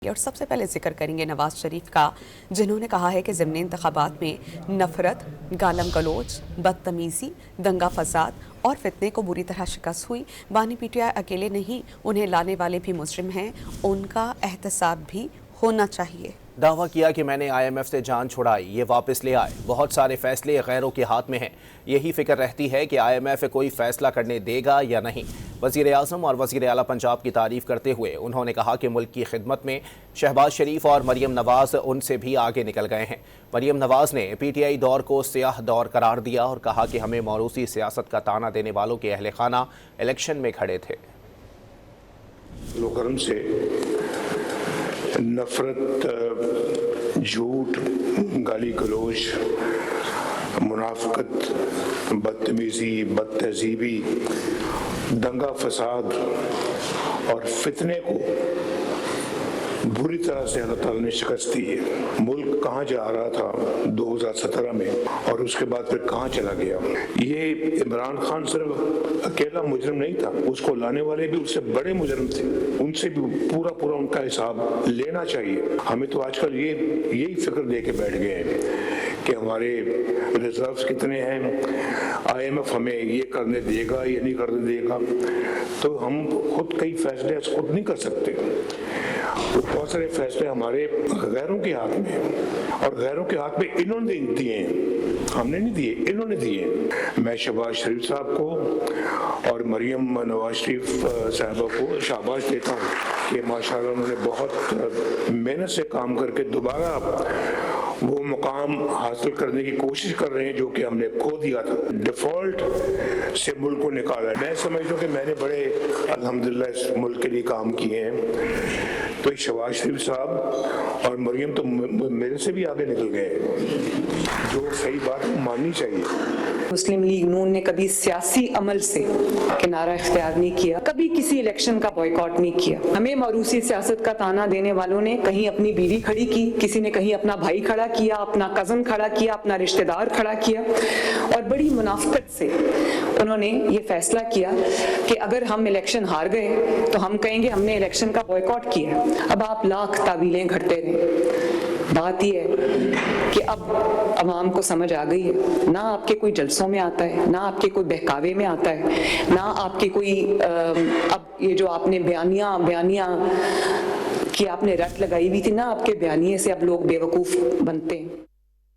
اور سب سے پہلے ذکر کریں گے نواز شریف کا، جنہوں نے کہا ہے کہ ضمنی انتخابات میں نفرت، گالم گلوچ، بدتمیزی، دنگا فساد اور فتنے کو بری طرح شکست ہوئی۔ بانی پی ٹی آئی اکیلے نہیں، انہیں لانے والے بھی مجرم ہیں، ان کا احتساب بھی ہونا چاہیے۔ دعویٰ کیا کہ میں نے آئی ایم ایف سے جان چھڑائی، یہ واپس لے آئے۔ بہت سارے فیصلے غیروں کے ہاتھ میں ہیں، یہی فکر رہتی ہے کہ آئی ایم ایف کوئی فیصلہ کرنے دے گا یا نہیں۔ وزیر اعظم اور وزیر اعلیٰ پنجاب کی تعریف کرتے ہوئے انہوں نے کہا کہ ملک کی خدمت میں شہباز شریف اور مریم نواز ان سے بھی آگے نکل گئے ہیں۔ مریم نواز نے پی ٹی آئی دور کو سیاہ دور قرار دیا اور کہا کہ ہمیں موروثی سیاست کا طعنہ دینے والوں کے اہل خانہ الیکشن میں کھڑے تھے۔ کرم سے نفرت، جھوٹ، گالی گلوچ، منافقت، بدتمیزی، بد تہذیبی، دنگا فساد اور فتنے کو بری طرح سے اللہ تعالیٰ نے شکست دی ہے۔ ملک کہاں جا رہا تھا 2017 میں اور اس کے بعد پھر کہاں چلا گیا۔ یہ عمران خان صرف اکیلا مجرم نہیں تھا، اس کو لانے والے بھی اس سے بڑے مجرم تھے، ان سے بھی پورا ان کا حساب لینا چاہیے۔ ہمیں تو آج کل یہی فکر دے کے بیٹھ گئے ہیں کہ ہمارے ریزروز کتنے ہیں، آئی ایم ایف ہمیں یہ کرنے دے گا یا نہیں کرنے دے گا، تو ہم خود کئی فیصلے خود نہیں کر سکتے۔ بہت سارے فیصلے ہمارے غیروں کے ہاتھ میں ہیں اور غیروں کے ہاتھ میں انہوں نے دیے ہیں، ہم نے نہیں دیے، انہوں نے دیے ہیں۔ میں شہباز شریف صاحب کو اور مریم نواز شریف صاحبہ کو شاباش دیتا ہوں کہ ماشاءاللہ انہوں نے بہت محنت سے کام کر کے دوبارہ وہ مقام حاصل کرنے کی کوشش کر رہے ہیں جو کہ ہم نے کھو دیا تھا۔ ڈیفالٹ سے ملک کو نکالا ہے۔ میں سمجھتا ہوں کہ میں نے بڑے الحمدللہ اس ملک کے لیے کام کیے ہیں، تو شہباز شریف صاحب اور مریم تو میرے سے بھی آگے نکل گئے، جو صحیح بات ماننی چاہیے۔ مسلم لیگ نون نے کبھی سیاسی عمل سے کنارہ اختیار نہیں کیا، کبھی کسی الیکشن کا بائیکاٹ نہیں کیا۔ ہمیں موروثی سیاست کا طعنہ دینے والوں نے کہیں اپنی بیوی کھڑی کی، کسی نے کہیں اپنا بھائی کھڑا کیا، اپنا کزن کھڑا کیا، اپنا رشتہ دار کھڑا کیا، اور بڑی منافقت سے انہوں نے یہ فیصلہ کیا کہ اگر ہم الیکشن ہار گئے تو ہم کہیں گے ہم نے الیکشن کا بائیکاٹ کیا۔ اب آپ لاکھ تعویلیں گھڑتے رہیں، بات یہ ہے کہ اب عوام کو سمجھ آ گئی ہے، نہ آپ کے کوئی جلسوں میں آتا ہے، نہ آپ کے کوئی بہکاوے میں آتا ہے، نہ آپ کے کوئی اب یہ جو آپ نے بیانیاں کی آپ نے رٹ لگائی ہوئی تھی، نہ آپ کے بیانیے سے اب لوگ بے وقوف بنتے ہیں۔